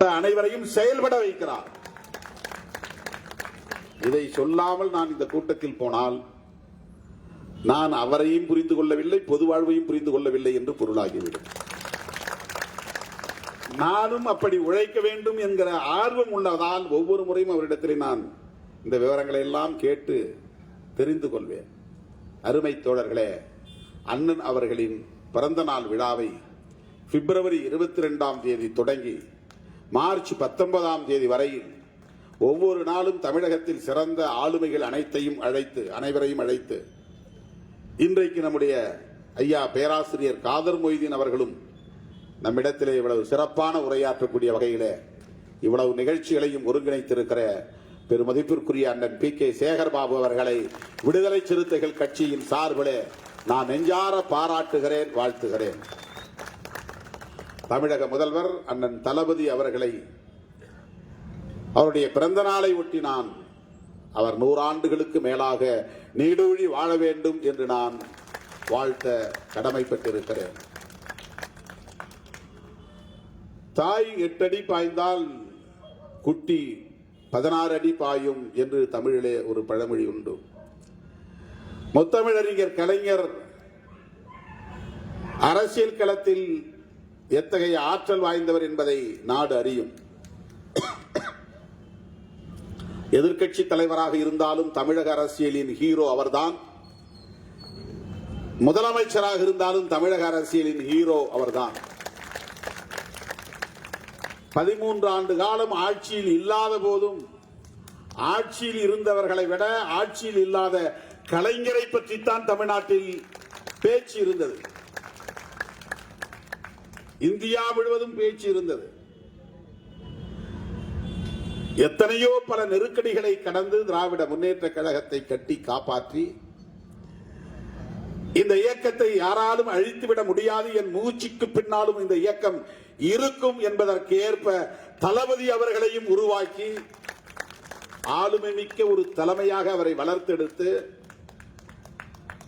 அனைவரையும் செயல்பட வைக்கிறார். இதை சொல்லாமல் நான் இந்த கூட்டத்தில் போனால் நான் அவரையும் புரிந்து கொள்ளவில்லை, பொது வாழ்வையும் புரிந்து கொள்ளவில்லை என்று பொருளாகிவிடும். நானும் அப்படி உழைக்க வேண்டும் என்கிற ஆர்வம் உள்ளதால் ஒவ்வொரு முறையும் அவரிடத்தில் நான் இந்த விவரங்களை எல்லாம் கேட்டு தெரிந்து கொள்வேன். அருமை தோழர்களே, அண்ணன் அவர்களின் பிறந்த நாள் விழாவை பிப்ரவரி 22ஆம் தேதி தொடங்கி மார்ச் 19ஆம் தேதி வரையில் ஒவ்வொரு நாளும் தமிழகத்தில் சிறந்த ஆளுமைகள் அனைவரையும் அழைத்து இன்றைக்கு நம்முடைய ஐயா பேராசிரியர் காதர் மொய்தீன் அவர்களும் நம்மிடத்திலே இவ்வளவு சிறப்பான உரையாற்றக்கூடிய வகையிலே இவ்வளவு நிகழ்ச்சிகளையும் ஒருங்கிணைத்திருக்கிற பெருமதிப்பிற்குரிய அண்ணன் PK சேகர்பாபு அவர்களை விடுதலை சிறுத்தைகள் கட்சியின் சார்பிலே நான் நெஞ்சார பாராட்டுகிறேன், வாழ்த்துகிறேன். தமிழக முதல்வர் அண்ணன் தளபதி அவர்களை அவருடைய பிறந்த நாளை ஒட்டி நான் அவர் 100 ஆண்டுகளுக்கு மேலாக நீடூழி வாழ வேண்டும் என்று நான் வாழ்த்த கடமைப்பட்டிருக்கிறேன். தாய் 8 அடி பாய்ந்தால் குட்டி 16 அடி பாயும் என்று தமிழிலே ஒரு பழமொழி உண்டு. முத்தமிழறிஞர் கலைஞர் அரசியல் களத்தில் எத்தகைய ஆற்றல் வாய்ந்தவர் என்பதை நாடு அறியும். எதிர்க்கட்சி தலைவராக இருந்தாலும் தமிழக அரசியலின் ஹீரோ அவர்தான். முதலமைச்சராக இருந்தாலும் தமிழக அரசியலின் ஹீரோ அவர்தான். 13 ஆண்டு காலம் ஆட்சியில் இல்லாத போதும் ஆட்சியில் இருந்தவர்களை விட ஆட்சியில் இல்லாத கலைஞரை பற்றித்தான் தமிழ்நாட்டில் பேச்சு இருந்தது. இந்தியா முழுவதும் பேச்சு இருந்தது. எத்தனையோ பல நெருக்கடிகளை கடந்து திராவிட முன்னேற்ற கழகத்தை கட்டி காப்பாற்றி இந்த இயக்கத்தை யாராலும் அழித்துவிட முடியாது, என் மூச்சுக்கு பின்னாலும் இந்த இயக்கம் இருக்கும் என்பதற்கு ஏற்ப தளபதி அவர்களையும் உருவாக்கி ஆளுமை மிக்க ஒரு தலைமையாக அவரை வளர்த்தெடுத்து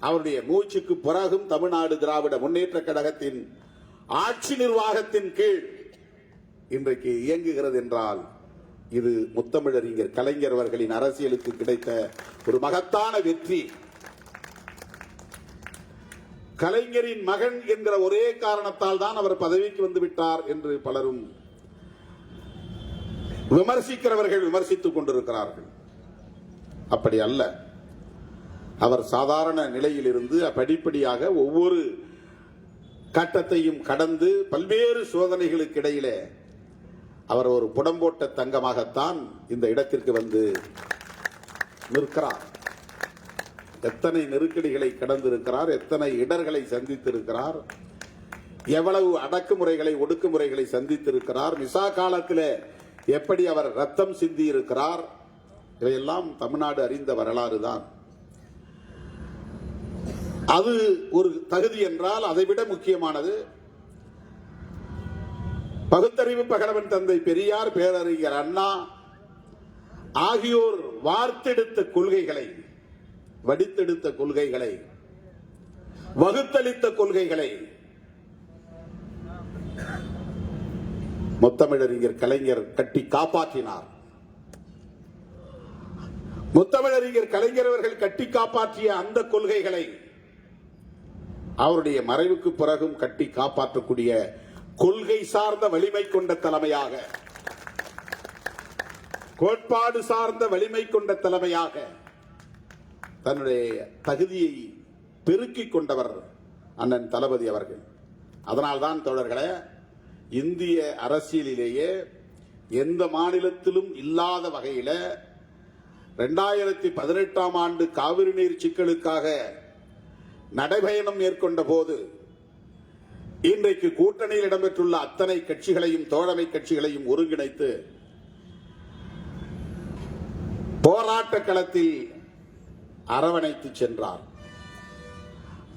அவருடைய மூச்சுக்கு பிறகும் தமிழ்நாடு திராவிட முன்னேற்ற கழகத்தின் ஆட்சி நிர்வாகத்தின் கீழ் இன்றைக்கு இயங்குகிறது என்றால் இது முத்தமிழறிஞர் கலைஞர் அவர்களின் அரசியலுக்கு கிடைத்த ஒரு மகத்தான வெற்றி. கலைஞரின் மகன் என்கிற ஒரே காரணத்தால் தான் அவர் பதவிக்கு வந்துவிட்டார் என்று பலரும் விமர்சிக்கிறவர்கள் விமர்சித்துக் கொண்டிருக்கிறார்கள். அப்படி அல்ல. அவர் சாதாரண நிலையில் இருந்து படிப்படியாக ஒவ்வொரு கட்டத்தையும் கடந்து பல்வேறு சோதனைகளுக்கு இடையிலே அவர் ஒரு புடம்போட்ட தங்கமாகத்தான் இந்த இடத்திற்கு வந்து நிற்கிறார். எத்தனை நெருக்கடிகளை கடந்திருக்கிறார், எத்தனை இடர்களை சந்தித்திருக்கிறார், எவ்வளவு அடக்குமுறைகளை ஒடுக்குமுறைகளை சந்தித்திருக்கிறார், மிசா காலத்தில் எப்படி அவர் ரத்தம் சிந்தி இருக்கிறார், இவையெல்லாம் தமிழ்நாடு அறிந்த வரலாறு தான். அது ஒரு தகுதி என்றால் அதைவிட முக்கியமானது பகுத்தறிவு பகலவன் தந்தை பெரியார், பேரறிஞர் அண்ணா ஆகியோர் வார்த்தெடுத்த கொள்கைகளை, வடித்தெடுத்த கொள்கைகளை, வகுத்தளித்த கொள்கைகளை முத்தமிழறிஞர் கலைஞர் கட்டி காப்பாற்றினார். முத்தமிழறிஞர் கலைஞர் அவர்கள் கட்டி காப்பாற்றிய அந்த கொள்கைகளை அவருடைய மறைவுக்கு பிறகும் கட்டி காப்பாற்றக்கூடிய கொள்கை சார்ந்த வலிமை கொண்ட தலைமையாக, கோட்பாடு சார்ந்த வலிமை கொண்ட தலைமையாக தன்னுடைய தகுதியை பெருக்கிக் கொண்டவர் அண்ணன் தளபதி அவர்கள். அதனால்தான் தோழர்களே, இந்திய அரசியலிலேயே எந்த மாநிலத்திலும் இல்லாத வகையில 2018ஆம் ஆண்டு காவிரி நீர் சிக்கலுக்காக நடைபயணம் மேற்கொண்ட போது இன்றைக்கு கூட்டணியில் இடம்பெற்றுள்ள அத்தனை கட்சிகளையும் தோழமை கட்சிகளையும் ஒருங்கிணைத்து போராட்ட களத்தில் அரவணைத்து சென்றார்.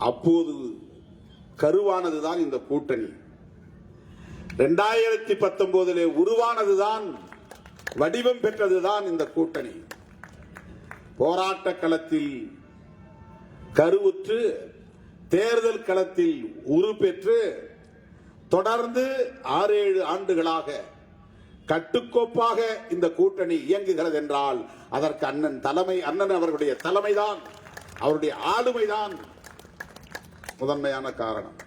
அப்போது கருவானதுதான் இந்த கூட்டணி. 2019 உருவானதுதான், வடிவம் பெற்றதுதான் இந்த கூட்டணி. போராட்ட களத்தில் கருவுற்று தேர்தல் களத்தில் உருப்பெற்று தொடர்ந்து 6-7 ஆண்டுகளாக கட்டுக்கோப்பாக இந்த கூட்டணி இயங்குகிறது என்றால் அதற்கு அண்ணன் அவர்களுடைய தலைமைதான், அவருடைய ஆளுமைதான் முதன்மையான காரணம்.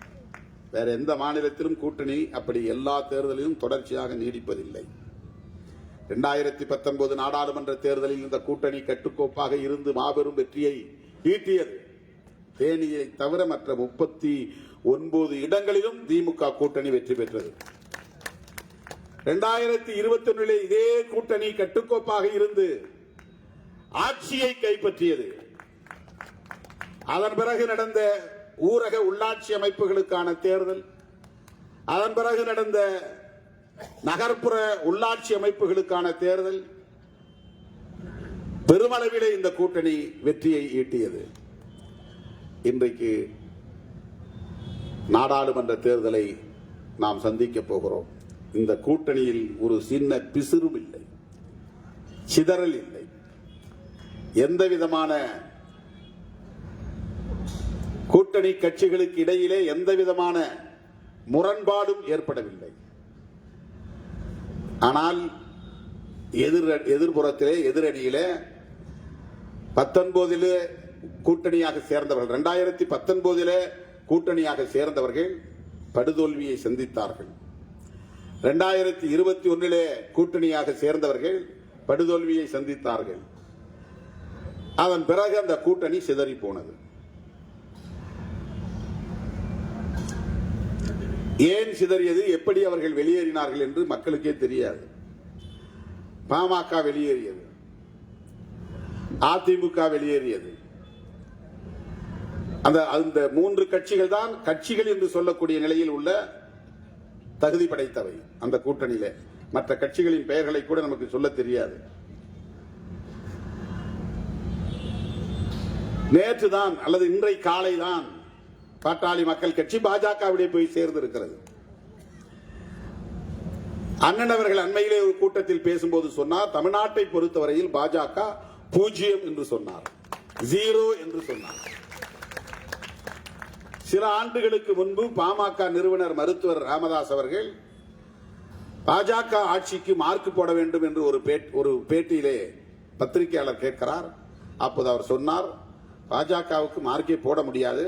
வேற எந்த மாநிலத்திலும் கூட்டணி அப்படி எல்லா தேர்தலிலும் தொடர்ச்சியாக நீடிப்பதில்லை. 2019 நாடாளுமன்ற தேர்தலில் இந்த கூட்டணி கட்டுக்கோப்பாக இருந்து மாபெரும் வெற்றியை ஈட்டியது. தேனியை தவிர மற்ற 39 இடங்களிலும் திமுக கூட்டணி வெற்றி பெற்றது. 2021 இதே கூட்டணி கட்டுக்கோப்பாக இருந்து ஆட்சியை கைப்பற்றியது. அதன் பிறகு நடந்த ஊரக உள்ளாட்சி அமைப்புகளுக்கான தேர்தல், அதன் பிறகு நடந்த நகர்ப்புற உள்ளாட்சி அமைப்புகளுக்கான தேர்தல், பெருமளவிலே இந்த கூட்டணி வெற்றியை ஈட்டியது. இன்றைக்கு நாடாளுமன்ற தேர்தலை நாம் சந்திக்க போகிறோம். இந்த கூட்டணியில் ஒரு சின்ன பிசிறும் இல்லை, சிதறல் இல்லை, எந்த விதமான கூட்டணி கட்சிகளுக்கு இடையிலே எந்த விதமான முரண்பாடும் ஏற்படவில்லை. ஆனால் எதிர்புறத்திலே எதிரணியிலே 19 கூட்டணியாக சேர்ந்தவர்கள், 2019 கூட்டணியாக சேர்ந்தவர்கள் படுதோல்வியை சந்தித்தார்கள். 2021 கூட்டணியாக சேர்ந்தவர்கள் படுதோல்வியை சந்தித்தார்கள். அதன் பிறகு அந்த கூட்டணி சிதறி போனது. ஏன் சிதறியது, எப்படி அவர்கள் வெளியேறினார்கள் என்று மக்களுக்கே தெரியாது. பாமக வெளியேறியது, அதிமுக வெளியேறியது. அந்த 3 கட்சிகள் தான் கட்சிகள் என்று சொல்லக்கூடிய நிலையில் உள்ள தகுதி படைத்தவை அந்த கூட்டணியில. மற்ற கட்சிகளின் பெயர்களை கூட நமக்கு சொல்ல தெரியாது. நேற்று தான் அல்லது இன்றை காலை தான் பாட்டாளி மக்கள் கட்சி பாஜகவிடையே போய் சேர்ந்திருக்கிறது. அண்ணன் அவர்கள் அண்மையிலே ஒரு கூட்டத்தில் பேசும்போது சொன்னார், தமிழ்நாட்டை பொறுத்தவரையில் பாஜக 0 என்று சொன்னார், 0 என்று சொன்னார். சில ஆண்டுகளுக்கு முன்பு பாமக நிறுவனர் மருத்துவர் ராமதாஸ் அவர்கள் பாஜக ஆட்சிக்கு மார்க் போட வேண்டும் என்று ஒரு பேட்டியிலே பத்திரிகையாளர் கேட்கிறார். அப்போது அவர் சொன்னார், பாஜகவுக்கு மார்க்கே போட முடியாது,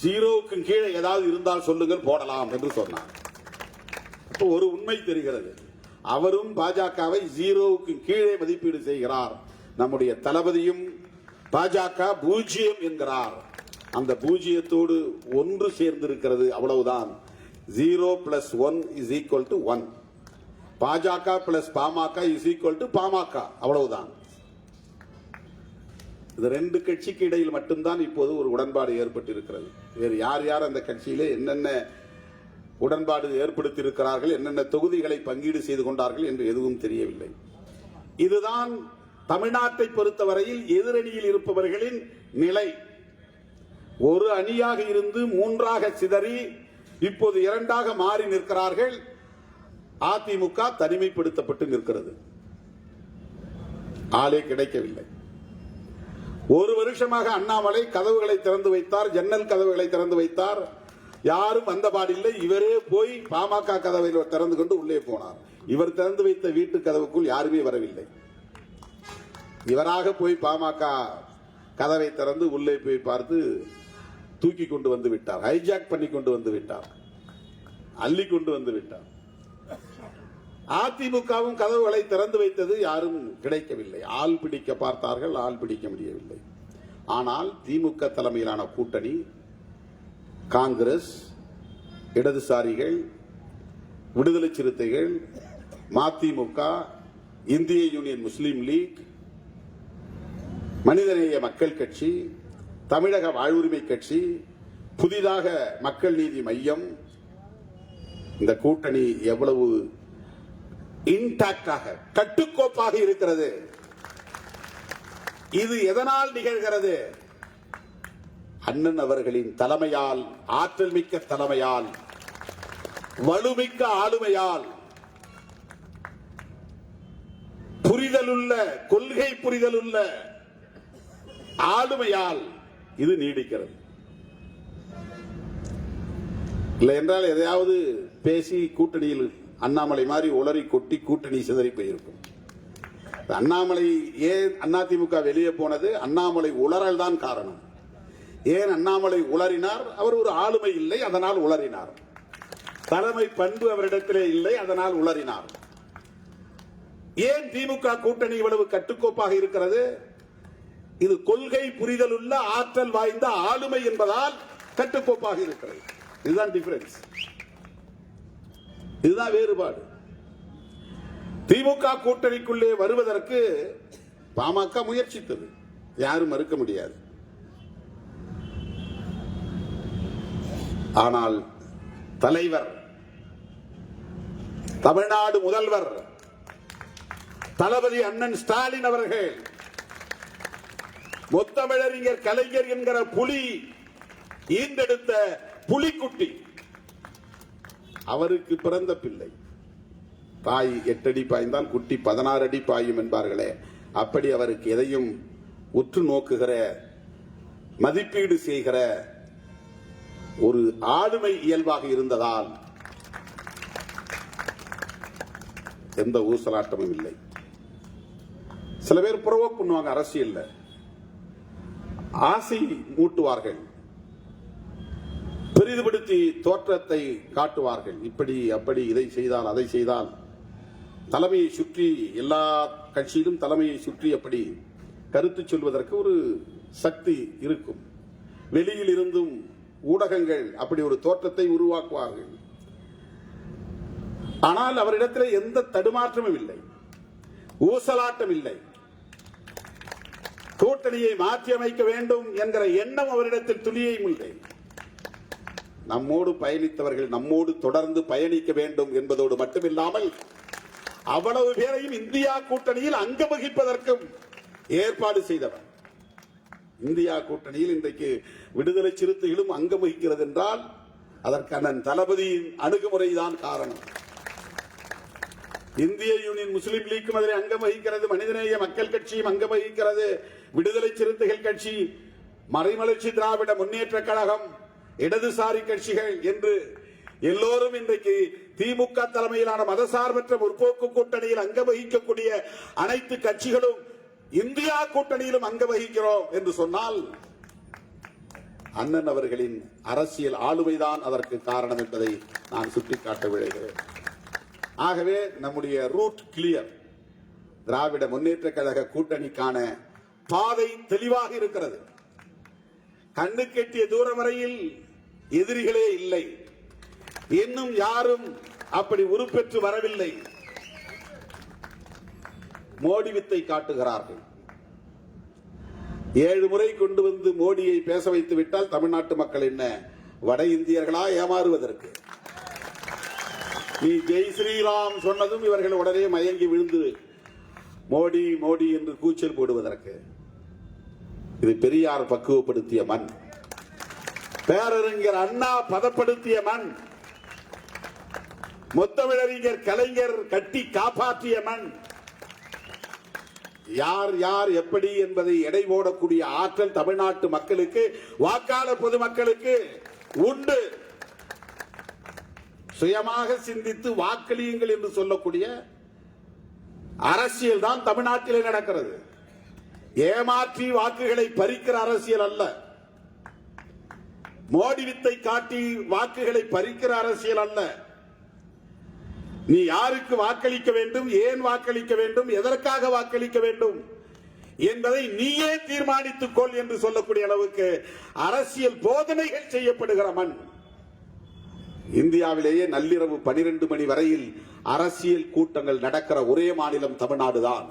0க்கு கீழே ஏதாவது இருந்தால் சொல்லுங்கள் போடலாம் என்று சொன்னார். அப்போ ஒரு உண்மை தெரிகிறது, அவரும் பாஜகவை 0க்கு கீழே மதிப்பீடு செய்கிறார். நம்முடைய தளபதியும் பாஜக 0 என்கிறார். அந்த 0த்தோடு ஒன்று சேர்ந்திருக்கிறது, அவ்வளவுதான். 0 + 1 = 1. பாஜக + பாமக = பாமக, அவ்வளவுதான். இந்த 2 கட்சிக்கு இடையில் மட்டும்தான் இப்போது ஒரு உடன்பாடு ஏற்பட்டிருக்கிறது. வேறு யார் யார் அந்த கட்சியிலே என்னென்ன உடன்பாடு ஏற்படுத்தி இருக்கிறார்கள், என்னென்ன தொகுதிகளை பங்கீடு செய்து கொண்டார்கள் என்று எதுவும் தெரியவில்லை. இதுதான் தமிழ்நாட்டை பொறுத்தவரையில் எதிரணியில் இருப்பவர்களின் நிலை. ஒரு அணியாக இருந்து 3ஆக சிதறி இப்போது 2ஆக மாறி நிற்கிறார்கள். அதிமுக தனிமைப்படுத்தப்பட்டு நிற்கிறது, ஆளே கிடைக்கவில்லை. ஒரு வருஷமாக அண்ணாமலை கதவுகளை திறந்து வைத்தார், ஜன்னல் கதவுகளை திறந்து வைத்தார், யாரும் வந்தபாடில்லை. இவரே போய் பாமக கதவை திறந்து கொண்டு உள்ளே போனார். இவர் திறந்து வைத்த வீட்டு கதவுக்குள் யாருமே வரவில்லை. இவராக போய் பாமக கதவை திறந்து உள்ளே போய் பார்த்து தூக்கி கொண்டு வந்து விட்டார், ஹைஜாக் பண்ணி கொண்டு வந்து விட்டார், அள்ளி கொண்டு வந்து விட்டார். அதிமுகவும் கதவுகளை திறந்து வைத்தது, யாரும் கிடைக்கவில்லை. ஆள் பிடிக்க பார்த்தார்கள், ஆள் பிடிக்க முடியவில்லை. ஆனால் திமுக தலைமையிலான கூட்டணி, காங்கிரஸ், இடதுசாரிகள், விடுதலை சிறுத்தைகள், மதிமுக, இந்திய யூனியன் முஸ்லீம் லீக், மனிதநேய மக்கள் கட்சி, தமிழக வாழ்வுரிமை கட்சி, புதிதாக மக்கள் நீதி மையம், இந்த கூட்டணி எவ்வளவு இன்டாக்டாக கட்டுக்கோப்பாக இருக்கிறது. இது எதனால் நிகழ்கிறது? அண்ணன் அவர்களின் தலைமையால், ஆற்றல் மிக்க தலைமையால், வலுமிக்க ஆளுமையால், புரிதலுள்ள, கொள்கை புரிதலுள்ள ஆளுமையால் இது நீடிக்கிறது. இல்லை என்றால் எதையாவது பேசி கூட்டணியில் அண்ணாமலை மாதிரி உளறி கொட்டி கூட்டணி சிதறி போயிருக்கும். அண்ணாமலை ஏன் அதிமுக வெளியே போனது? அண்ணாமலை உளறல் தான் காரணம். ஏன் அண்ணாமலை உளறினார்? அவர் ஒரு ஆளுமை இல்லை, அதனால் உளறினார். தலைமை பண்பு அவரிடத்திலே இல்லை, அதனால் உளறினார். ஏன் திமுக கூட்டணி இவ்வளவு கட்டுக்கோப்பாக இருக்கிறது? இது கொள்கை புரிதல் உள்ள ஆற்றல் வாய்ந்த ஆளுமை என்பதால் கட்டுக்கோப்பாக இருக்கிறது. இதுதான் டிஃபரன்ஸ், இதுதான் வேறுபாடு. திமுக கூட்டணிக்குள்ளே வருவதற்கு பாமக முயற்சித்தது, யாரும் மறுக்க முடியாது. ஆனால் தலைவர், தமிழ்நாடு முதல்வர் தளபதி அண்ணன் ஸ்டாலின் அவர்கள் முத்தமிழறிஞர் கலைஞர் என்கிற புலி ஈந்தெடுத்த புலிக்குட்டி, அவருக்கு பிறந்த பிள்ளை. தாய் 8 அடி பாய்ந்தால் குட்டி 16 அடி பாயும் என்பார்களே, அப்படி அவருக்கு எதையும் உற்று நோக்குகிற, மதிப்பீடு செய்கிற ஒரு ஆளுமை இயல்பாக இருந்ததால் எந்த ஊசலாட்டமும் இல்லை. சில பேர் புரோவோக் பண்ணுவாங்க, அரசியல்ல ஆசை மூட்டுவார்கள், பெரிதுபடுத்தி தோற்றத்தை காட்டுவார்கள். இப்படி அப்படி, இதை செய்தால் அதை செய்தால், தலைமையை சுற்றி, எல்லா கட்சியிலும் தலைமையை சுற்றி அப்படி கருத்து சொல்வதற்கு ஒரு சக்தி இருக்கும். வெளியில் இருந்தும் ஊடகங்கள் அப்படி ஒரு தோற்றத்தை உருவாக்குவார்கள். ஆனால் அவரிடத்தில் எந்த தடுமாற்றமும் இல்லை, ஊசலாட்டம் இல்லை. கூட்டணியை மாற்றி அமைக்க வேண்டும் என்கிற எண்ணம் அவரிடத்தில் துளியையும் இல்லை. நம்மோடு பயணித்தவர்கள் நம்மோடு தொடர்ந்து பயணிக்க வேண்டும் என்பதோடு மட்டுமில்லாமல் அவ்வளவு பேரையும் இந்தியா கூட்டணியில் அங்க வகிப்பதற்கும் ஏற்பாடு செய்தவர். இந்தியா கூட்டணியில் இன்றைக்கு விடுதலை சிறுத்தைகளும் அங்கம் வகிக்கிறது என்றால் அதற்கான தளபதியின் அணுகுமுறைதான் காரணம். இந்திய யூனியன் முஸ்லீம் லீக்கும் அதில் அங்கம் வகிக்கிறது, மனிதநேய மக்கள் கட்சியும் அங்கம் வகிக்கிறது, விடுதலை சிறுத்தைகள் கட்சி, மறைமலர்ச்சி திராவிட முன்னேற்ற கழகம், இடதுசாரி கட்சிகள் என்று எல்லோரும் இன்றைக்கு திமுக தலைமையிலான மதசார்பற்ற முற்போக்கு கூட்டணியில் அங்க வகிக்கக்கூடிய அனைத்து கட்சிகளும் இந்தியா கூட்டணியிலும் அங்க வகிக்கிறோம் என்று சொன்னால் அண்ணன் அவர்களின் அரசியல் ஆளுமைதான் அதற்கு காரணம் என்பதை நான் சுட்டிக்காட்ட விழைகிறேன். ஆகவே நம்முடைய ரூட் கிளியர். திராவிட முன்னேற்ற கழக கூட்டணிக்கான பாதை தெளிவாக இருக்கிறது. கண்ணு கெட்டிய தூரம் வரையில் எதிரிகளே இல்லை. இன்னும் யாரும் அப்படி உருப்பெற்று வரவில்லை. மோடி வித்தை காட்டுகிறார்கள். 7 முறை கொண்டு வந்து மோடியை பேச வைத்து விட்டால் தமிழ்நாட்டு மக்கள் என்ன வட இந்தியர்களா ஏமாறுவதற்கு? நீ ஜெய் ஸ்ரீராம் சொன்னதும் இவர்கள் உடனே மயங்கி விழுந்து மோடி மோடி என்று கூச்சல் போடுவதற்கு. இது பெரியார் பக்குவப்படுத்திய மண், பேரறிஞர் அண்ணா பதப்படுத்திய மண், முத்தமிழறிஞர் கலைஞர் கட்டி காப்பாற்றிய மண். யார் யார் எப்படி என்பதை எடை போடக்கூடிய ஆற்றல் தமிழ்நாட்டு மக்களுக்கு, வாக்காளர் பொதுமக்களுக்கு உண்டு. சுயமாக சிந்தித்து வாக்களியுங்கள் என்று சொல்லக்கூடிய அரசியல் தான் தமிழ்நாட்டிலே நடக்கிறது. ஏமாற்றி வாக்குகளை பறிக்கிற அரசியல் அல்ல. மோடி வித்தை காட்டி வாக்குகளை பறிக்கிற அரசியல் அல்ல. நீ யாருக்கு வாக்களிக்க வேண்டும், ஏன் வாக்களிக்க வேண்டும், எதற்காக வாக்களிக்க வேண்டும் என்பதை நீயே தீர்மானித்துக் கொள் என்று சொல்லக்கூடிய அளவுக்கு அரசியல் போதனைகள் செய்யப்படுகிற மண். இந்தியாவிலேயே நள்ளிரவு 12 மணி வரையில் அரசியல் கூட்டங்கள் நடக்கிற ஒரே மாநிலம் தமிழ்நாடுதான்.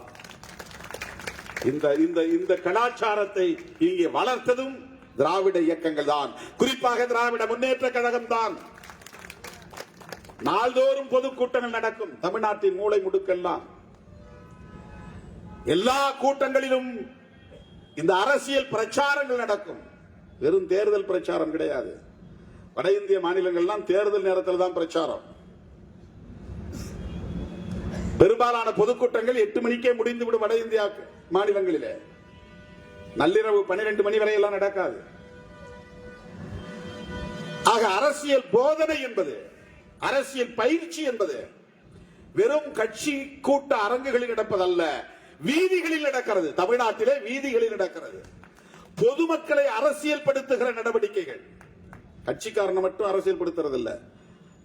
இந்த கலாச்சாரத்தை இங்கே வளர்த்ததும் திராவிட இயக்கங்கள் தான், குறிப்பாக திராவிட முன்னேற்ற கழகம் தான். நாள்தோறும் பொதுக்கூட்டங்கள் நடக்கும் தமிழ்நாட்டின் மூளை முடுக்கெல்லாம். எல்லா கூட்டங்களிலும் இந்த அரசியல் பிரச்சாரங்கள் நடக்கும். வெறும் தேர்தல் பிரச்சாரம் கிடையாது. வட இந்திய மாநிலங்கள்லாம் தேர்தல் நேரத்தில் தான் பிரச்சாரம். பெரும்பாலான பொதுக்கூட்டங்கள் 8 மணிக்கே முடிந்துவிடும் வட இந்தியா மாநிலங்களிலே. நள்ளிரவு 12 மணி வரை எல்லாம் நடக்காது. ஆக அரசியல் போதனை என்பது, அரசியல் பயிற்சி என்பது வெறும் கட்சி கூட்ட அரங்குகளில் நடப்பதல்ல, வீதிகளில் நடக்கிறது. தமிழ்நாட்டிலே வீதிகளில் நடக்கிறது. பொதுமக்களை அரசியல் படுத்துகிற நடவடிக்கைகள். கட்சிக்காரனை மட்டும் அரசியல் படுத்துறது இல்ல.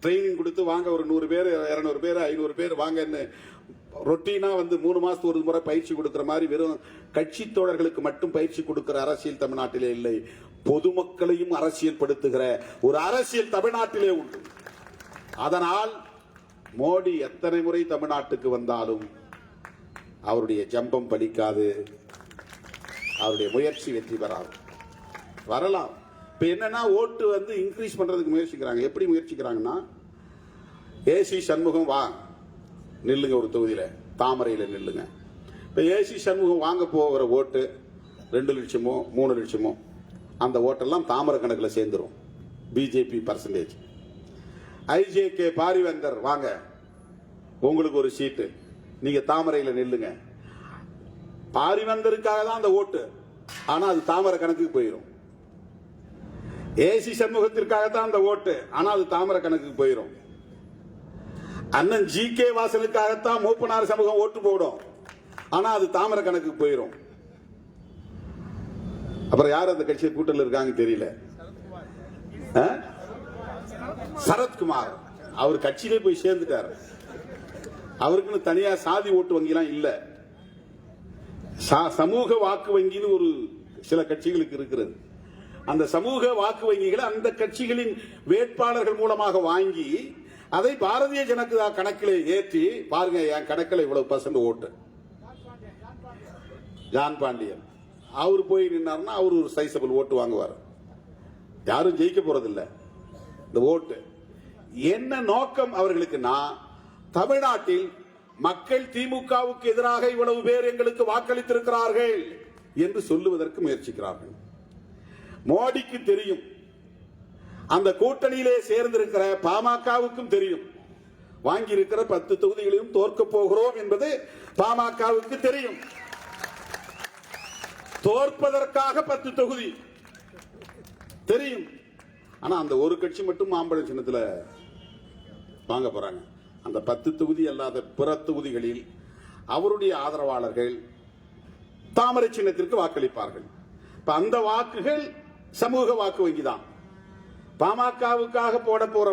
ட்ரைனிங் கொடுத்து வாங்க, ஒரு 100 பேர் 200 பேர் 500 பேர் வாங்கன்னு ரொட்டீனா 3 மாசத்துக்கு ஒரு முறை பயிற்சி கொடுக்கிற மாதிரி வெறும் கட்சி தோழர்களுக்கு மட்டும் பயிற்சி கொடுக்கிற அரசியல் தமிழ்நாட்டிலே இல்லை. பொதுமக்களையும் அரசியல் படுத்துகிற ஒரு அரசியல் தமிழ்நாட்டிலே உண்டு. அதனால் மோடி எத்தனை முறை தமிழ்நாட்டுக்கு வந்தாலும் அவருடைய ஜம்பம் பலிக்காது, அவருடைய முயற்சி வெற்றி பெறாது. வரலாம். இப்ப என்னன்னா ஓட்டு இன்க்ரீஸ் பண்றதுக்கு முயற்சிக்கிறாங்க. எப்படி முயற்சிக்கிறாங்கன்னா, ஏசி சண்முகம் வா நில்லுங்க, ஒரு தொகுதியில தாமரையில நில்லுங்க. இப்ப ஏசி சண்முகம் வாங்க போகிற ஓட்டு 2 லட்சமோ 3 லட்சமோ அந்த ஓட்டெல்லாம் தாமரை கணக்கில் சேர்ந்துரும். BJP percentage. ஐஜேகே பாரிவேந்தர் வாங்க, உங்களுக்கு ஒரு சீட்டு, நீங்க தாமரையில நில்லுங்க. பாரிவேந்தருக்காக தான் அந்த ஓட்டு, ஆனா அது தாமரை கணக்குக்கு போயிடும். ஏசி சண்முகத்திற்காக தான் அந்த ஓட்டு, ஆனா அது தாமரை கணக்குக்கு போயிடும். அண்ணன் ஜி.கே. வாசனுக்காகத்தான் மூப்பனார் சமூகம் ஓட்டு போடும், ஆனா அது தாமரை கணக்குக்கு போயிடும். அப்புறம் யார் அந்த கட்சி கூட்டத்தில் இருக்காங்க தெரியல. சரத்குமார் அவர் கட்சியிலே போய் சேர்ந்துட்டார். அவருக்குன்னு தனியா சாதி ஓட்டு வங்கி எல்லாம் இல்ல. சமூக வாக்கு வங்கின்னு ஒரு சில கட்சிகளுக்கு இருக்கிறது. அந்த சமூக வாக்கு வங்கிகளை அந்த கட்சிகளின் வேட்பாளர்கள் மூலமாக வாங்கி அதை பாரதிய ஜனதா கணக்கில் ஏற்றி பாருங்க, என் கணக்கில் இவ்வளவு % ஓட்டு. ஜான் பாண்டியன் அவர் போய் நின்னார்னா அவர் ஒரு சைசபிள் ஓட்டு வாங்குவார். யாரும் ஜெயிக்க போறதில்லை. இந்த ஓட்டு என்ன நோக்கம் அவர்களுக்குன்னா, தமிழ்நாட்டில் மக்கள் திமுகவுக்கு எதிராக இவ்வளவு பேர் எங்களுக்கு வாக்களித்திருக்கிறார்கள் என்று சொல்லுவதற்கு முயற்சிக்கிறார்கள். மோடிக்கு தெரியும், அந்த கூட்டணியிலே சேர்ந்திருக்கிற பாமகவுக்கும் தெரியும், வாங்கி இருக்கிற 10 தொகுதிகளையும் தோற்க போகிறோம் என்பது பாமகவுக்கு தெரியும். தோற்பதற்காக 10 தொகுதி தெரியும். ஆனா அந்த ஒரு கட்சி மட்டும் மாம்பழ சின்னத்தில் வாங்க போறாங்க. அந்த 10 தொகுதி அல்லாத பிற தொகுதிகளில் அவருடைய ஆதரவாளர்கள் தாமரை சின்னத்திற்கு வாக்களிப்பார்கள். அந்த வாக்குகள் சமூக வாக்கு வங்கி தான். பாமகவுக்காக போட போற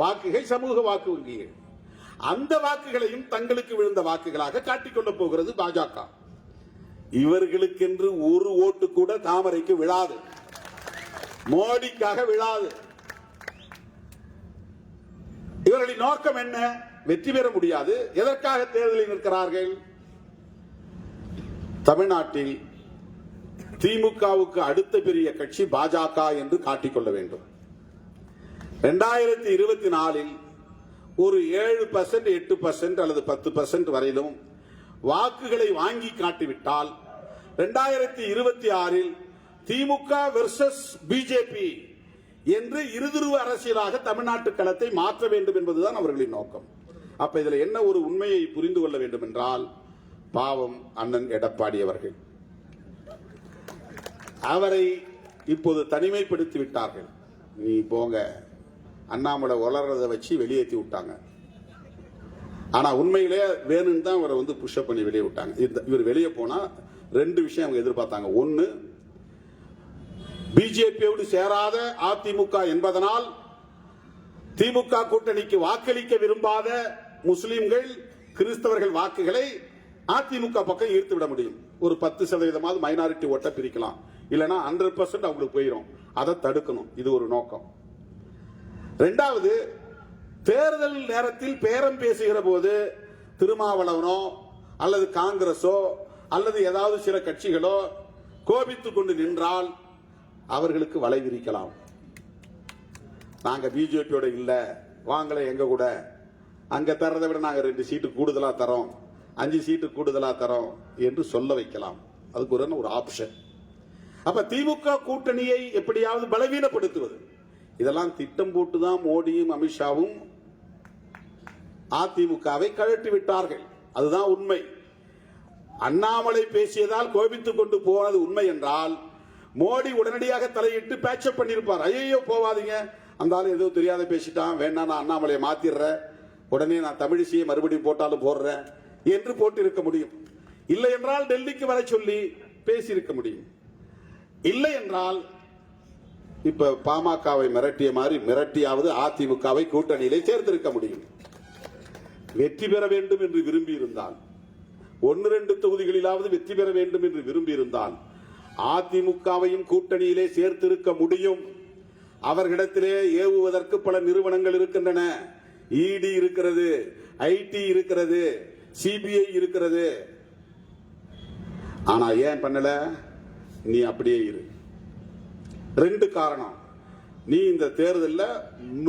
வாக்குகள் சமூக வாக்கு வங்கிகள். அந்த வாக்குகளையும் தங்களுக்கு விழுந்த வாக்குகளாக காட்டிக்கொள்ள போகிறது பாஜக. இவர்களுக்கென்று ஒரு ஓட்டு கூட தாமரைக்கு விழாது, மோடிக்காக விழாது. இவர்களின் நோக்கம் என்ன? வெற்றி பெற முடியாது. எதற்காக தேர்தலில் நிற்கிறார்கள்? தமிழ்நாட்டில் திமுகவுக்கு அடுத்த பெரிய கட்சி பாஜக என்று காட்டிக்கொள்ள வேண்டும். 2024 ஒரு 7%, 8% அல்லது 10% வரையிலும் வாக்குகளை வாங்கி காட்டிவிட்டால் 2026 திமுக வெர்சஸ் பிஜேபி என்று இருதுருவ அரசியலாக தமிழ்நாட்டு களத்தை மாற்ற வேண்டும் என்பதுதான் அவர்களின் நோக்கம். அப்ப இதுல என்ன ஒரு உண்மையை புரிந்து கொள்ள வேண்டும் என்றால், பாவம் அண்ணன் எடப்பாடி அவர்கள், அவரை இப்போது தனிமைப்படுத்தி விட்டார்கள். நீ போங்க, அண்ணாமலை வளர்றதை வச்சு வெளியேற்றி விட்டாங்க. ஆனா உண்மையிலே வேணும்னு தான் அவரை புஷ்அப் பண்ணி வெளியே விட்டாங்க. இவர் வெளியே போனா 2 விஷயம் அவங்க எதிர்பார்த்தாங்க. ஒன்னு, பிஜேபியோடு சேராத அதிமுக என்பதனால் திமுக கூட்டணிக்கு வாக்களிக்க விரும்பாத முஸ்லிம்கள், கிறிஸ்தவர்கள் வாக்குகளை அதிமுக பக்கம் ஈர்த்து விட முடியும். ஒரு 10% மைனாரிட்டி ஓட்டை பிரிக்கலாம், இல்லைன்னா 100% அவங்களுக்கு போயிடும். அதை தடுக்கணும். இது ஒரு நோக்கம். 2வது, தேர்தல் நேரத்தில் பேரம் பேசுகிற போது திருமாவளவனோ அல்லது காங்கிரஸோ அல்லது ஏதாவது சில கட்சிகளோ கோபித்துக் கொண்டு நின்றால் அவர்களுக்கு வலை விரிக்கலாம். நாங்க பிஜேபியோட இல்ல, வாங்கல எங்க கூட, அங்க தரதை விட நாங்க 2 சீட்டு கூடுதலா தரோம், 5 சீட்டு கூடுதலா தரோம் என்று சொல்ல வைக்கலாம். அதுக்கு ஒரு ஆப்ஷன். அப்ப திமுக கூட்டணியை எப்படியாவது பலவீனப்படுத்துவது, இதெல்லாம் திட்டம் போட்டுதான் மோடியும் அமித்ஷாவும் அதிமுகவை கழட்டி விட்டார்கள். அதுதான் உண்மை. அண்ணாமலை பேசியதால் கோபித்துக் கொண்டு போனது உண்மை என்றால், மோடி உடனடியாக தலையிட்டு பேச்சப் பண்ணிருப்பார். ஐயோ போவாதீங்க, அந்த ஆளு ஏதோ தெரியாத பேசிட்டான், வேணா நான் அண்ணாமலையை மாத்திடுறேன் உடனே நான் தமிழிசையை மறுபடியும் போட்டாலும் போடுறேன் என்று போட்டிருக்க முடியும். இல்லை என்றால் டெல்லிக்கு வர சொல்லி பேசியிருக்க முடியும். இல்லை என்றால் இப்ப பாமகவை மிரட்டிய மாதிரி மிரட்டியாவது அதிமுகவை கூட்டணியிலே சேர்த்திருக்க முடியும். வெற்றி பெற வேண்டும் என்று விரும்பி இருந்தால், 1-2 தொகுதிகளிலாவது வெற்றி பெற வேண்டும் என்று விரும்பி இருந்தால் அதிமுகவையும் கூட்டணியிலே சேர்த்திருக்க முடியும். அவர்களிடத்திலே ஏவுவதற்கு பல நிறுவனங்கள் இருக்கின்றன. இடி இருக்கிறது, ஐடி இருக்கிறது, சிபிஐ இருக்கிறது. ஆனா ஏன் பண்ணல? நீ அப்படியே இரு. 2 காரணம். நீ இந்த தேர்தலில்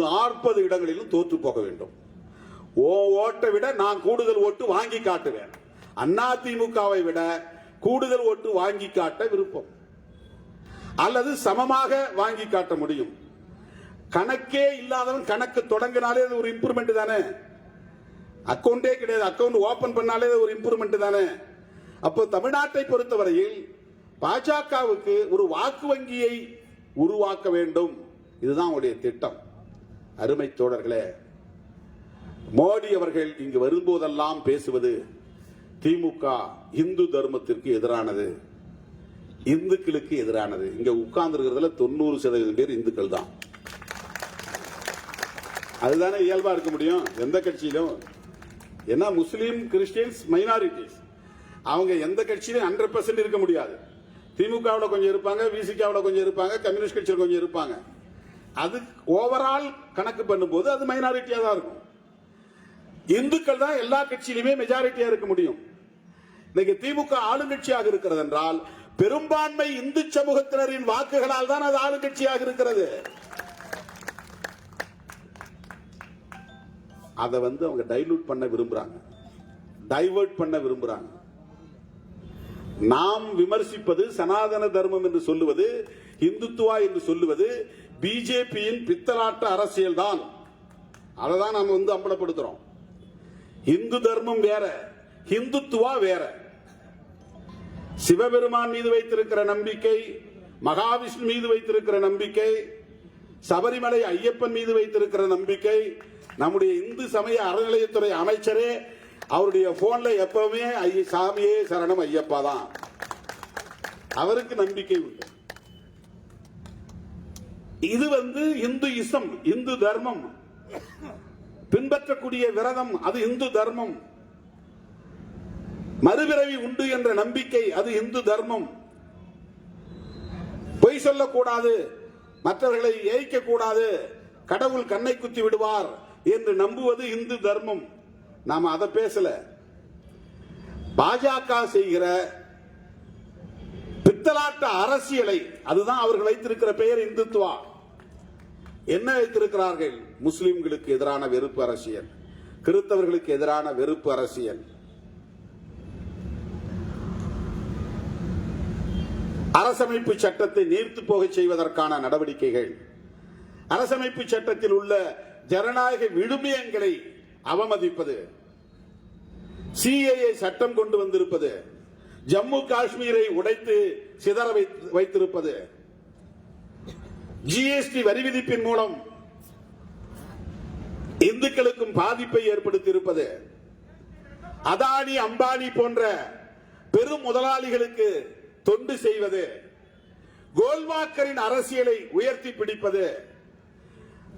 40 இடங்களிலும் தோற்று போக வேண்டும். ஓட்டை விட நான் கூடுதல் ஓட்டு வாங்கி காட்டுவேன். அதிமுகவை விட கூடுதல் ஓட்டு வாங்கி காட்ட விருப்பம், அல்லது சமமாக வாங்கி காட்ட முடியும். கணக்கே இல்லாதவன் கணக்கு தொடங்கினாலே அது ஒரு இம்ப்ரூவ்மெண்ட் தானே. அக்கௌண்டே கிடையாது, அக்கௌண்ட் ஓபன் பண்ணாலே ஒரு இம்ப்ரூவ்மெண்ட் தானே. அப்போ தமிழ்நாட்டை பொறுத்தவரையில் பாஜகவுக்கு ஒரு வாக்கு வங்கியை உருவாக்க வேண்டும். இதுதான் அவருடைய திட்டம். அருமை தோழர்களே, மோடி அவர்கள் இங்கு வரும்போதெல்லாம் பேசுவது திமுக இந்து தர்மத்திற்கு எதிரானது, இந்துக்களுக்கு எதிரானது. இங்க உட்கார்ந்து இருக்கிறதுல 90% பேர் இந்துக்கள் தான். அதுதானே இயல்பா இருக்க முடியும் எந்த கட்சியிலும். ஏன்னா முஸ்லீம், கிறிஸ்டியன்ஸ் மைனாரிட்டிஸ், அவங்க எந்த கட்சியிலும் 100% இருக்க முடியாது. திமுகவில் கொஞ்சம் இருப்பாங்க, விசிகாவில் கொஞ்சம் இருப்பாங்க, கம்யூனிஸ்ட் கட்சியில் கொஞ்சம் இருப்பாங்க. அது ஓவரால் கணக்கு பண்ணும்போது அது மைனாரிட்டியா தான் இருக்கும். இந்துக்கள் தான் எல்லா கட்சியிலுமே மெஜாரிட்டியா இருக்க முடியும். இன்னைக்கு திமுக ஆளுங்கட்சியாக இருக்கிறது என்றால் பெரும்பான்மை இந்து சமூகத்தினரின் வாக்குகளால் தான் அது ஆளுங்கட்சியாக இருக்கிறது. அதை அவங்க டைலூட் பண்ண விரும்புறாங்க, டைவர்ட் பண்ண விரும்புறாங்க. நாம் விமர்சிப்பது சனாதன தர்மம் என்று சொல்லுவது, இந்துத்துவா என்று சொல்லுவது பிஜேபியின் பித்தலாட்ட அரசியல் தான். அதை தான் நாம் அம்பலப்படுத்துறோம். இந்து தர்மம் வேற, இந்துத்துவா வேற. சிவபெருமான் மீது வைத்திருக்கிற நம்பிக்கை, மகாவிஷ்ணு மீது வைத்திருக்கிற நம்பிக்கை, சபரிமலை ஐயப்பன் மீது வைத்திருக்கிற நம்பிக்கை, நம்முடைய இந்து சமய அறநிலையத்துறை அமைச்சரே அவருடைய போன்ல எப்பவுமே சாமியே சரணம் ஐயப்பா தான். அவருக்கு நம்பிக்கை உண்டு. இது இந்துயிசம், இந்து தர்மம். பின்பற்றக்கூடிய விரதம் அது இந்து தர்மம். மறுபிறவி உண்டு என்ற நம்பிக்கை அது இந்து தர்மம். பொய் சொல்லக்கூடாது, மற்றவர்களை ஏய்க்க கூடாது, கடவுள் கண்ணை குத்தி விடுவார் என்று நம்புவது இந்து தர்மம். நாம அதை பேசல. பாஜக செய்கிற பித்தலாட்ட அரசியலை, அதுதான் அவர்கள் வைத்திருக்கிற பெயர் இந்துத்துவா. என்ன வைத்திருக்கிறார்கள்? முஸ்லிம்களுக்கு எதிரான வெறுப்பு அரசியல், கிறிஸ்தவர்களுக்கு எதிரான வெறுப்பு அரசியல், அரசமைப்பு சட்டத்தை நீர்த்து போக செய்வதற்கான நடவடிக்கைகள், அரசமைப்பு சட்டத்தில் உள்ள ஜனநாயக விழுமியங்களை அவமதிப்பது, சிஏஏ சட்டம் கொண்டு வந்திருப்பது, ஜம்மு காஷ்மீரை உடைத்து சிதற வைத்திருப்பது, ஜிஎஸ்டி வரி விதிப்பின் மூலம் இந்துக்களுக்கும் பாதிப்பை ஏற்படுத்தியிருப்பது, அதானி அம்பானி போன்ற பெரும் முதலாளிகளுக்கு தொண்டு செய்வது, கோல்வாக்கரின் அரசியலை உயர்த்தி பிடிப்பது,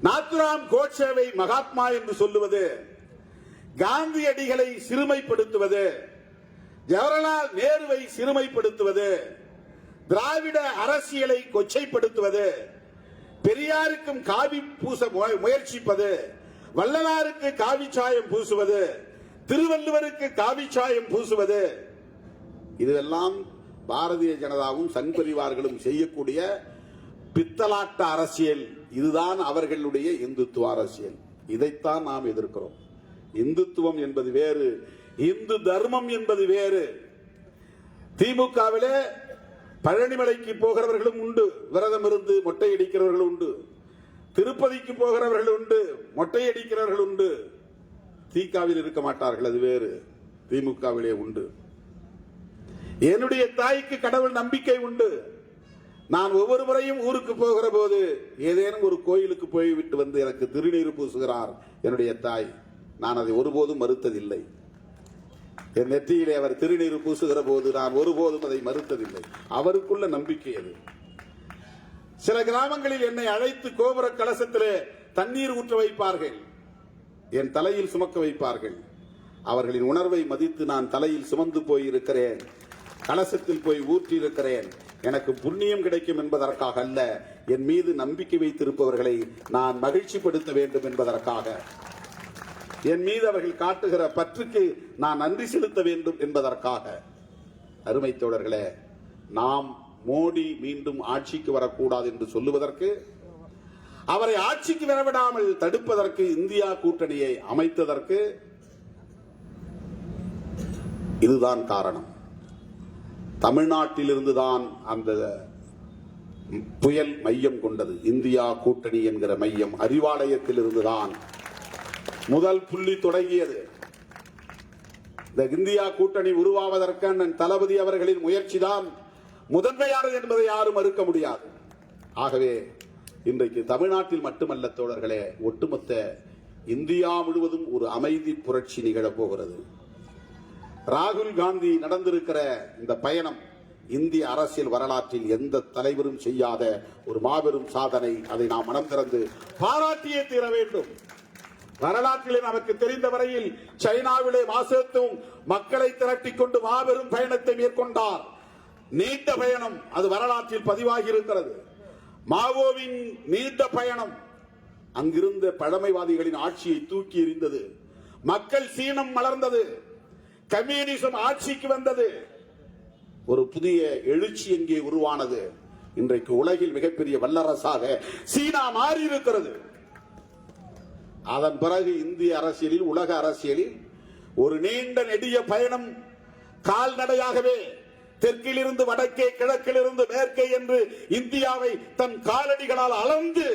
நாத்துராம் கோட்சேவை மகாத்மா என்று சொல்லுவது, காந்தியடிகளை சிறுமைப்படுத்துவது, ஜவஹர்லால் நேருவை சிறுமைப்படுத்துவது, திராவிட அரசியலை கொச்சைப்படுத்துவது, பெரியாருக்கும் காவி பூச முயற்சிப்பது, வள்ளலாருக்கு காவி சாயம் பூசுவது, திருவள்ளுவருக்கு காவி சாயம் பூசுவது, இதுவெல்லாம் பாரதிய ஜனதாவும் சங் பரிவார்களும் செய்யக்கூடிய பித்தலாட்ட அரசியல். இதுதான் அவர்களுடைய இந்துத்துவ அரசியல். இதைத்தான் நாம் எதிர்க்கிறோம். இந்துத்துவம் என்பது வேறு, இந்து தர்மம் என்பது வேறு. திமுகவிலே பழனிமலைக்கு போகிறவர்களும் உண்டு, விரதம் இருந்து மொட்டை அடிக்கிறவர்கள் உண்டு. திருப்பதிக்கு போகிறவர்கள் உண்டு, மொட்டை அடிக்கிறவர்கள் உண்டு. திகாவில் இருக்க மாட்டார்கள், அது வேறு. திமுகவிலே உண்டு. என்னுடைய தாய்க்கு கடவுள் நம்பிக்கை உண்டு. நான் ஒவ்வொரு முறையும் ஊருக்கு போகிற போது ஏதேனும் ஒரு கோயிலுக்கு போய்விட்டு வந்து எனக்கு திருநீர் பூசுகிறார் என்னுடைய தாய். நான் அதை ஒருபோதும் மறுத்ததில்லை. என் நெற்றியிலே அவர் திருநீர் பூசுகிற போது நான் ஒருபோதும் அதை மறுத்ததில்லை. அவருக்குள்ள நம்பிக்கை அது. சில கிராமங்களில் என்னை அழைத்து கோபுர கலசத்திலே தண்ணீர் ஊற்ற வைப்பார்கள், என் தலையில் சுமக்க வைப்பார்கள். அவர்களின் உணர்வை மதித்து நான் தலையில் சுமந்து போயிருக்கிறேன், கலசத்தில் போய் ஊற்றி இருக்கிறேன். எனக்கு புண்ணியம் கிடைக்கும் என்பதற்காக அல்ல, என் மீது நம்பிக்கை வைத்திருப்பவர்களை நான் மகிழ்ச்சிப்படுத்த வேண்டும் என்பதற்காக, என் மீது அவர்கள் காட்டுகிற பற்றுக்கு நான் நன்றி செலுத்த வேண்டும் என்பதற்காக. அருமை தோழர்களே, நாம் மோடி மீண்டும் ஆட்சிக்கு வரக்கூடாது என்று சொல்லுவதற்கு, அவரை ஆட்சிக்கு வரவிடாமல் தடுப்பதற்கு, இந்தியா கூட்டணியை அமைத்ததற்கு இதுதான் காரணம். தமிழ்நாட்டிலிருந்துதான் அந்த புயல் மையம் கொண்டது. இந்தியா கூட்டணி என்கிற மையம் அறிவாலயத்தில் இருந்துதான் முதல் புள்ளி தொடங்கியது. இந்த இந்தியா கூட்டணி உருவாவதற்கு அண்ணன் தளபதி அவர்களின் முயற்சிதான் முதன்மையானது என்பதை யாரும் மறுக்க முடியாது. ஆகவே இன்றைக்கு தமிழ்நாட்டில் மட்டுமல்ல தோழர்களே, ஒட்டுமொத்த இந்தியா முழுவதும் ஒரு அமைதி புரட்சி நிகழப் போகிறது. ராகுல் காந்தி நடந்திருக்கிற இந்த பயணம் இந்திய அரசியல் வரலாற்றில் எந்த தலைவரும் செய்யாத ஒரு மாபெரும் சாதனை. அதை நாம் மனம் திறந்து பாராட்டியே தீர வேண்டும். வரலாற்றிலே நமக்கு தெரிந்த வரையில் சைனாவிலே மாசத்தும் மக்களை திரட்டிக் கொண்டு மாபெரும் பயணத்தை மேற்கொண்டார். நீண்ட பயணம், அது வரலாற்றில் பதிவாகி இருக்கிறது. மாவோவின் நீண்ட பயணம் அங்கிருந்த பழமைவாதிகளின் ஆட்சியை தூக்கி எறிந்தது. மக்கள் சீனம் மலர்ந்தது, கம்யூனிசம் ஆட்சிக்கு வந்தது, ஒரு புதிய எழுச்சி எங்கே உருவானது. இன்றைக்கு உலகில் மிகப்பெரிய வல்லரசாக சீனா மாறி இருக்கிறது. அதன் பிறகு இந்திய அரசியலில், உலக அரசியலில் ஒரு நீண்ட நெடிய பயணம் கால்நடையாகவே தெற்கிலிருந்து வடக்கே, கிழக்கிலிருந்து மேற்கே என்று இந்தியாவை தன் காலடிகளால் அளந்து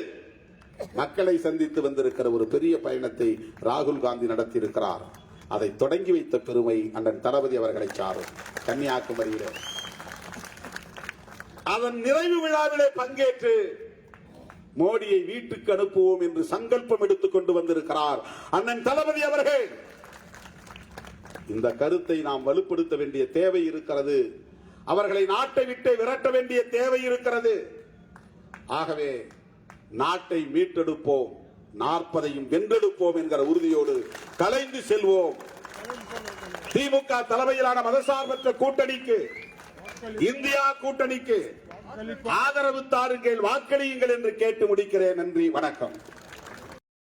மக்களை சந்தித்து வந்திருக்கிற ஒரு பெரிய பயணத்தை ராகுல் காந்தி நடத்தியிருக்கிறார். அதை தொடங்கி வைத்த பெருமை அண்ணன் தளபதி அவர்களை சாரும். கன்னியாகுமரியிலே அதன் நிறைவு விழாவிலே பங்கேற்று மோடியை வீட்டுக்கு அனுப்புவோம் என்று சங்கல்பம் எடுத்துக் கொண்டு வந்திருக்கிறார் அண்ணன் தளபதி அவர்கள். இந்த கருத்தை நாம் வலுப்படுத்த வேண்டிய தேவை இருக்கிறது. அவர்களை நாட்டை விட்டு விரட்ட வேண்டிய தேவை இருக்கிறது. ஆகவே நாட்டை மீட்டெடுப்போம், 40ஐயும் வென்றெடுப்போம் என்கிற உறுதியோடு கலைந்து செல்வோம். திமுக தலைமையிலான மதசார்பற்ற கூட்டணிக்கு, இந்தியா கூட்டணிக்கு ஆதரவு தாருங்கள், வாக்களியுங்கள் என்று கேட்டு முடிக்கிறேன். நன்றி, வணக்கம்.